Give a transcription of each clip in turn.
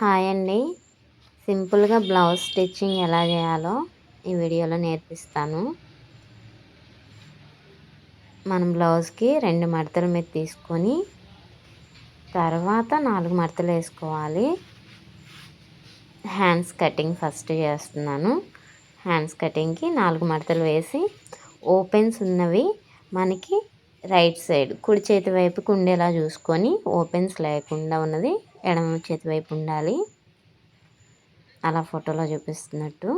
Hi అండి. సింపుల్గా blouse stitching ఎలా చేయాలో ఈ వీడియోలో నేర్పిస్తాను. మనం బ్లౌజ్కి 2 మడతల మీద తీసుకొని తర్వాత 4 మడతలు వేసుకోవాలి. హ్యాండ్స్ కటింగ్ ఫస్ట్ చేస్తున్నాను. హ్యాండ్స్ కటింగ్కి 4 మడతలు వేసి ఓపెన్స్ ఉన్నవి మనకి రైట్ సైడ్ కుడి చేతి వైపుకు ఉండేలా చూసుకొని, ఓపెన్స్ లేకుండా ఉన్నది ఎడమ చేతి వైపు ఉండాలి. అలా ఫోటోలో చూపిస్తున్నట్టు.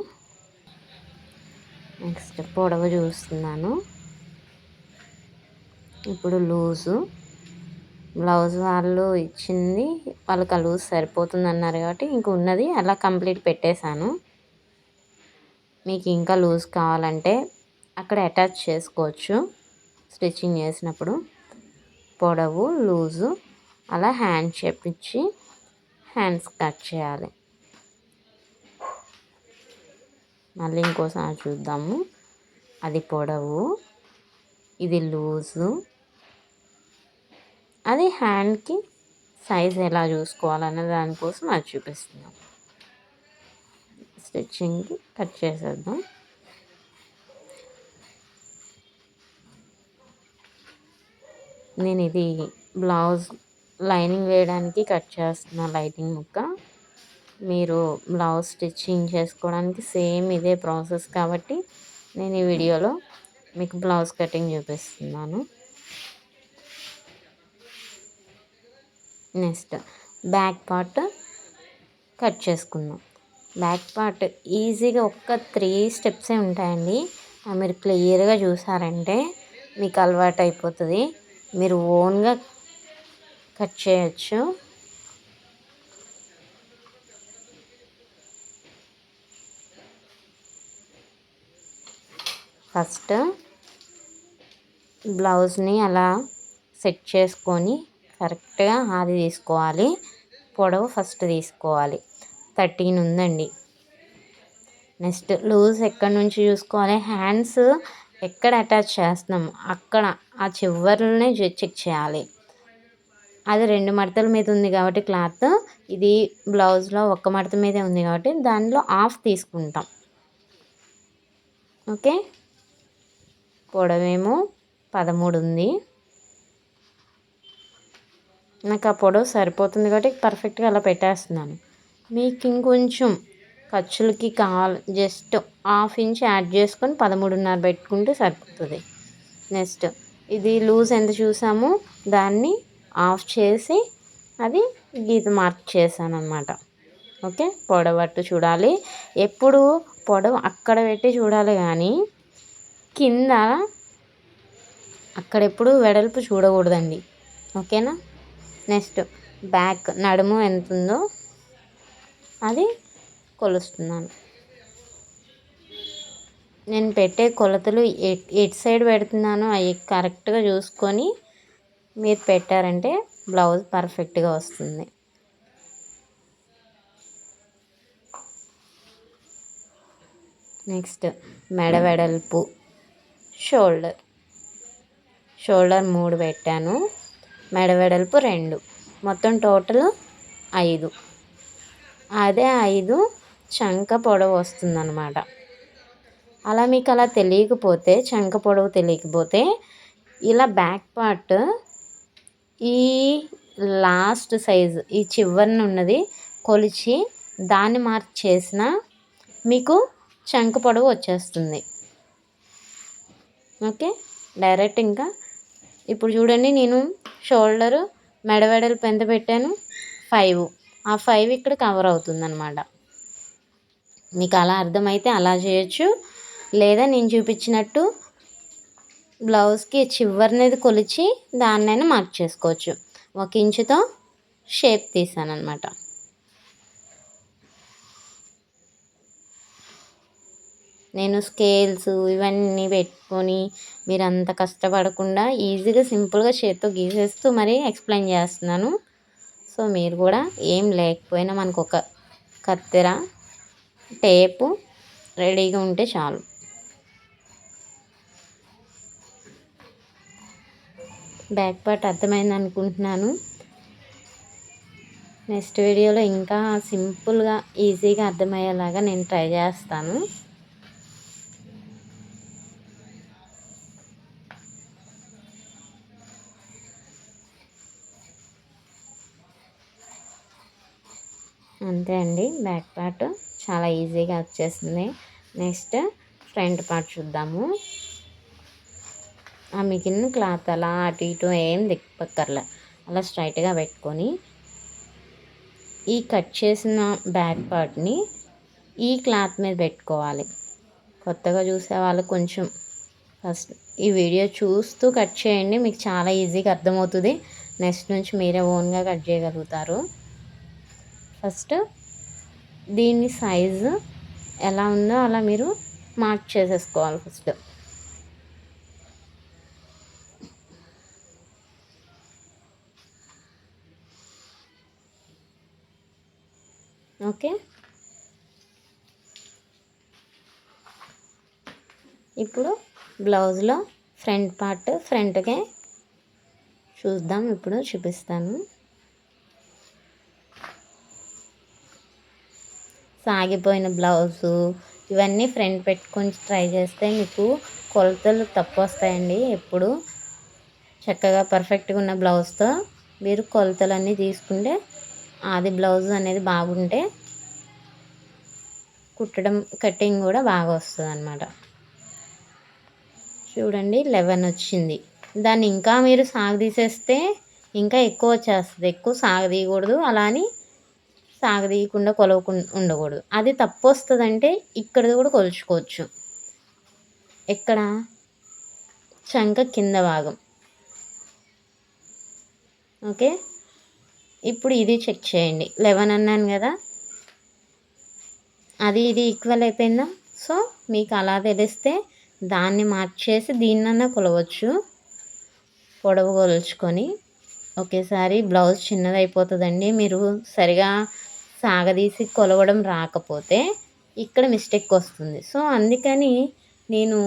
నెక్స్ట్ పొడవు చూస్తున్నాను. ఇప్పుడు లూజు బ్లౌజ్ వాళ్ళు ఇచ్చింది వాళ్ళకి ఆ లూజ్ సరిపోతుంది అన్నారు కాబట్టి ఇంక ఉన్నది అలా కంప్లీట్ పెట్టేశాను. మీకు ఇంకా లూజ్ కావాలంటే అక్కడ అటాచ్ చేసుకోవచ్చు స్టిచ్చింగ్ చేసినప్పుడు. పొడవు లూజు అలా హ్యాండ్ షేప్ ఇచ్చి హ్యాండ్స్ కట్ చేయాలి. మళ్ళీ ఇంకోసారి చూద్దాము. అది పొడవు, ఇది లూజు, అది హ్యాండ్కి సైజ్ ఎలా చూసుకోవాలనే దానికోసం అది చూపిస్తున్నాం. స్టిచ్చింగ్కి కట్ చేసేద్దాం. నేను ఇది బ్లౌజ్ లైనింగ్ వేయడానికి కట్ చేస్తున్నా లైనింగ్ ముక్క. మీరు బ్లౌజ్ స్టిచ్చింగ్ చేసుకోవడానికి సేమ్ ఇదే ప్రాసెస్ కాబట్టి నేను ఈ వీడియోలో మీకు బ్లౌజ్ కటింగ్ చూపిస్తున్నాను. నెక్స్ట్ బ్యాక్ పార్ట్ కట్ చేసుకుందాం. బ్యాక్ పార్ట్ ఈజీగా ఒక్క 3 స్టెప్సే ఉంటాయండి. మీరు క్లియర్గా చూసారంటే మీకు అలవాటు అయిపోతుంది. మీరు ఓన్గా కట్ చేయొచ్చు. ఫస్ట్ బ్లౌజ్ని అలా సెట్ చేసుకొని కరెక్ట్గా అది తీసుకోవాలి. పొడవు ఫస్ట్ తీసుకోవాలి. 13 ఉందండి. నెక్స్ట్ లూజ్ ఎక్కడి నుంచి చూసుకోవాలి, హ్యాండ్స్ ఎక్కడ అటాచ్ చేస్తున్నాము అక్కడ ఆ చివర్లనే చెక్ చేయాలి. అది 2 మడతల మీద ఉంది కాబట్టి క్లాత్, ఇది బ్లౌజ్లో 1 మడత మీదే ఉంది కాబట్టి దానిలో హాఫ్ తీసుకుంటాం. ఓకే. పొడవేమో 13 ఉంది. నాకు ఆ పొడవు సరిపోతుంది కాబట్టి పర్ఫెక్ట్గా అలా పెట్టేస్తున్నాను. మీకు ఇంకొంచెం ఖర్చులకి కావాలి జస్ట్ 1/2 ఇంచ్ యాడ్ చేసుకొని 13.5 పెట్టుకుంటే సరిపోతుంది. నెక్స్ట్ ఇది లూజ్ ఎంత చూసామో దాన్ని ఆఫ్ చేసి అది గీత మార్క్ చేశాను అన్నమాట. ఓకే. పొడవట్టు చూడాలి. ఎప్పుడు పొడవు అక్కడ పెట్టి చూడాలి కానీ కింద అక్కడెప్పుడు వెడల్పు చూడకూడదండి. ఓకేనా. నెక్స్ట్ బ్యాక్ నడుము ఎంత ఉందో అది కొలుస్తున్నాను. నేను పెట్టే కొలతలు ఎటు సైడ్ పెడుతున్నానో అవి కరెక్ట్గా చూసుకొని మీరు పెట్టారంటే బ్లౌజ్ పర్ఫెక్ట్గా వస్తుంది. నెక్స్ట్ మెడ వెడల్పు, షోల్డర్ 3 పెట్టాను, మెడ వెడల్పు 2, మొత్తం టోటల్ 5. అదే 5 చంక పొడవు వస్తుందన్నమాట. అలా మీకు అలా తెలియకపోతే, చంక పొడవు తెలియకపోతే ఇలా బ్యాక్ పార్ట్ ఈ లాస్ట్ సైజు ఈ చివరన ఉన్నది కొలిచి దాన్ని మార్క్ చేసిన మీకు చంక పొడవు వచ్చేస్తుంది. ఓకే. డైరెక్ట్ ఇంకా ఇప్పుడు చూడండి, నేను షోల్డరు మెడ వెడల్పు ఎంత పెట్టాను, 5. ఆ 5 ఇక్కడ కవర్ అవుతుంది అన్నమాట. మీకు అలా అర్థమైతే అలా చేయొచ్చు, లేదా నేను చూపించినట్టు బ్లౌజ్కి చివరినేది కొలిచి దాన్నైనా మార్క్ చేసుకోవచ్చు. 1 ఇంచుతో షేప్ తీసాను అన్నమాట. నేను స్కేల్స్ ఇవన్నీ పెట్టుకొని మీరు అంత కష్టపడకుండా ఈజీగా సింపుల్గా చేత్తో గీసేస్తూ మరీ ఎక్స్ప్లెయిన్ చేస్తున్నాను. సో మీరు కూడా ఏం లేకపోయినా మనకు ఒక కత్తెర, టేపు రెడీగా ఉంటే చాలు. బ్యాక్ పార్ట్ అర్థమైంది అనుకుంటున్నాను. నెక్స్ట్ వీడియోలో ఇంకా సింపుల్గా ఈజీగా అర్థమయ్యేలాగా నేను ట్రై చేస్తాను. అంతే అండి, బ్యాక్ పార్ట్ చాలా ఈజీగా వచ్చేసింది. నెక్స్ట్ ఫ్రంట్ పార్ట్ చూద్దాము. ఆ మిగిలిన క్లాత్ అలా అటు ఇటు ఏం దిక్కక్కర్లే, అలా స్ట్రైట్గా పెట్టుకొని ఈ కట్ చేసిన బ్యాక్ పార్ట్ని ఈ క్లాత్ మీద పెట్టుకోవాలి. కొత్తగా చూసే వాళ్ళు కొంచెం ఫస్ట్ ఈ వీడియో చూస్తూ కట్ చేయండి, మీకు చాలా ఈజీగా అర్థమవుతుంది. నెక్స్ట్ నుంచి మీరే ఓన్గా కట్ చేయగలుగుతారు. ఫస్ట్ దీని సైజు ఎలా ఉందో అలా మీరు మార్క్ చేసేసుకోవాలి ఫస్ట్. ఓకే, ఇప్పుడు బ్లౌజ్లో ఫ్రంట్ పార్ట్ ఫ్రంట్కే చూద్దాం. ఇప్పుడు చూపిస్తాను. సాగిపోయిన బ్లౌజు ఇవన్నీ ఫ్రంట్ పెట్టుకొని ట్రై చేస్తే మీకు కొలతలు తప్పు వస్తాయండి. ఎప్పుడు చక్కగా పర్ఫెక్ట్గా ఉన్న బ్లౌజ్తో మీరు కొలతలన్నీ తీసుకుంటే అది బ్లౌజ్ అనేది బాగుంటే కుట్టడం కటింగ్ కూడా బాగా వస్తుంది అన్నమాట. చూడండి 11 వచ్చింది. దాన్ని ఇంకా మీరు సాగదీసేస్తే ఇంకా ఎక్కువ వచ్చేస్తుంది. ఎక్కువ సాగదీయకూడదు, అలా అని సాగదీయకుండా కొలవకుండా ఉండకూడదు. అది తప్పు వస్తుందంటే ఇక్కడ కూడా కొలుచుకోవచ్చు. ఎక్కడ చంక కింద భాగం. ఓకే, ఇప్పుడు ఇది చెక్ చేయండి. 11 అన్నాను కదా, అది ఇది ఈక్వల్ అయిపోయిందా? సో మీకు అలా తెలిస్తే దాన్ని మార్చేసి దీన్నన్నా కొలవచ్చు. పొడవు కొలుచుకొని ఒకేసారి బ్లౌజ్ చిన్నది అయిపోతుందండి. మీరు సరిగా సాగదీసి కొలవడం రాకపోతే ఇక్కడ మిస్టేక్ వస్తుంది. సో అందుకని నేను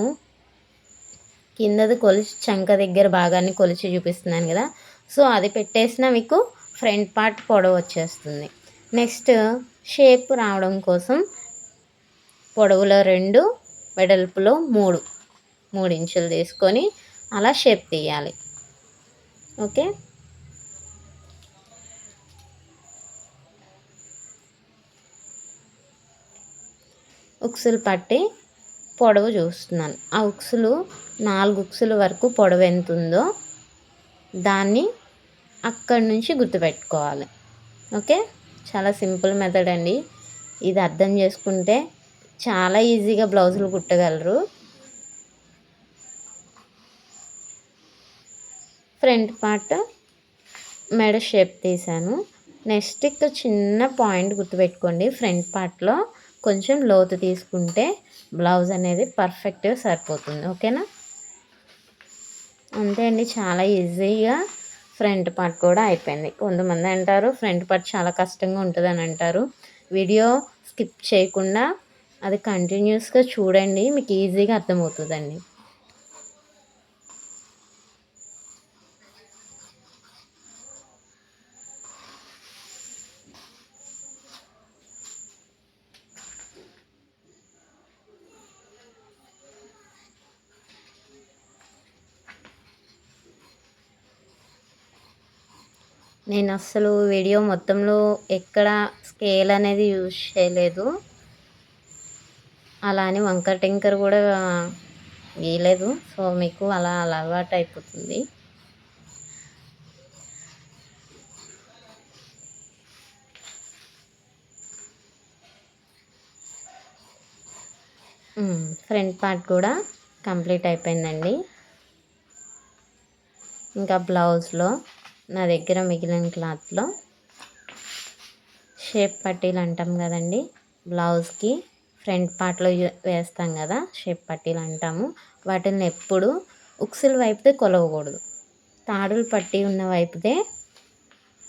కిందది కొలిచి చంక దగ్గర భాగాన్ని కొలిచి చూపిస్తున్నాను కదా. సో అది పెట్టేసిన మీకు ఫ్రంట్ పార్ట్ పొడవు వచ్చేస్తుంది. నెక్స్ట్ షేప్ రావడం కోసం పొడవులో 2, వెడల్పులో 3 ఇంచులు తీసుకొని అలా షేప్ తీయాలి. ఓకే, ఉక్సులు పట్టి పొడవు చూస్తున్నాను. ఆ ఉక్సులు 4 ఉక్సుల వరకు పొడవు ఎంత ఉందో దాన్ని అక్కడి నుంచి గుర్తుపెట్టుకోవాలి. ఓకే, చాలా సింపుల్ మెథడ్ అండి. ఇది అర్థం చేసుకుంటే చాలా ఈజీగా బ్లౌజులు కుట్టగలరు. ఫ్రంట్ పార్ట్ మెడ షేప్ తీసాను. నెక్స్ట్ ఇక్కడ చిన్న పాయింట్ గుర్తుపెట్టుకోండి. ఫ్రంట్ పార్ట్లో కొంచెం లోతు తీసుకుంటే బ్లౌజ్ అనేది పర్ఫెక్ట్గా సరిపోతుంది. ఓకేనా? అంతే అండి, చాలా ఈజీగా ఫ్రంట్ పార్ట్ కూడా అయిపోయింది. కొంతమంది అంటారు ఫ్రంట్ పార్ట్ చాలా కష్టంగా ఉంటుందని అంటారు. వీడియో స్కిప్ చేయకుండా అది కంటిన్యూస్గా చూడండి, మీకు ఈజీగా అర్థమవుతుందండి. నేను అస్సలు వీడియో మొత్తంలో ఎక్కడ స్కేల్ అనేది యూజ్ చేయలేదు, అలా అని వంకర టింకర్ కూడా గీయలేదు. సో మీకు అలా అలవాటు అయిపోతుంది. ఫ్రంట్ పార్ట్ కూడా కంప్లీట్ అయిపోయిందండి. ఇంకా బ్లౌజ్లో నా దగ్గర మిగిలిన క్లాత్లో షేప్ పట్టీలు అంటాం కదండి, బ్లౌజ్కి ఫ్రంట్ పార్ట్లో వేస్తాం కదా, షేప్ పట్టీలు అంటాము. వాటిని ఎప్పుడు ఉక్సుల వైపుతే కొలవకూడదు, తాడులు పట్టి ఉన్న వైపుతే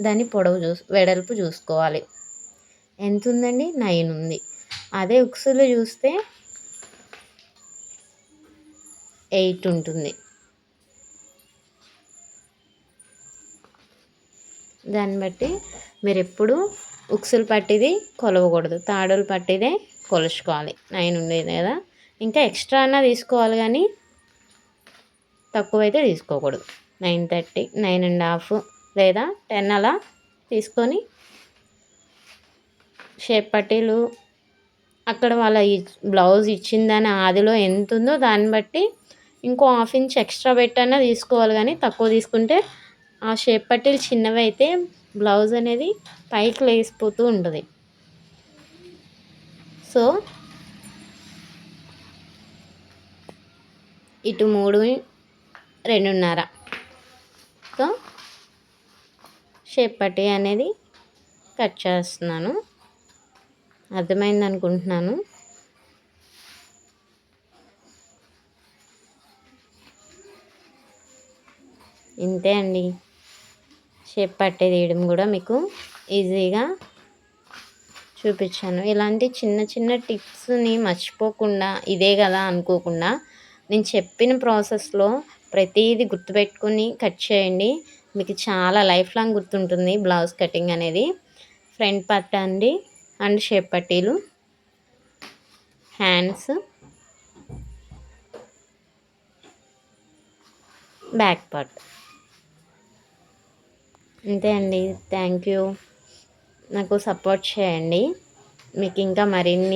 దాని పొడవు వెడల్పు చూసుకోవాలి. ఎంత ఉందండి? 9 ఉంది. అదే ఉక్సులు చూస్తే 8 ఉంటుంది. దాన్ని బట్టి మీరు ఎప్పుడు ఉక్సులు పట్టిది కొలవకూడదు, తాడులు పట్టిదే కొలుచుకోవాలి. 9 ఉండేది కదా, ఇంకా ఎక్స్ట్రా అన్నా తీసుకోవాలి కానీ తక్కువైతే తీసుకోకూడదు. 9:30, 9:30 లేదా 10 అలా తీసుకొని షేప్ పట్టీలు అక్కడ వాళ్ళ బ్లౌజ్ ఇచ్చిందని ఆదిలో ఎంత ఉందో దాన్ని బట్టి ఇంకో 1/2 ఇంచ్ ఎక్స్ట్రా పెట్టన్నా తీసుకోవాలి. కానీ తక్కువ తీసుకుంటే ఆ షేప్ పట్టీలు చిన్నవి అయితే బ్లౌజ్ అనేది పైకి లేసిపోతూ ఉంటుంది. సో ఇటు 3, 2.5. సో షేప్ పట్టీ అనేది కట్ చేస్తున్నాను. అర్థమైంది అనుకుంటున్నాను. ఇంతే అండి, షేప్ పట్టీ తీయడం కూడా మీకు ఈజీగా చూపించాను. ఇలాంటి చిన్న చిన్న టిప్స్ని మర్చిపోకుండా ఇదే కదా అనుకోకుండా నేను చెప్పిన ప్రాసెస్లో ప్రతిదీ గుర్తుపెట్టుకుని కట్ చేయండి. మీకు చాలా లైఫ్ లాంగ్ గుర్తుంటుంది బ్లౌజ్ కటింగ్ అనేది. ఫ్రంట్ పార్ట్ అండి అండ్ షేప్ పట్టీలు, హ్యాండ్స్, బ్యాక్ పార్ట్. అంతే అండి. Thank you. నాకు సపోర్ట్ చేయండి. మీకు ఇంకా మరిన్ని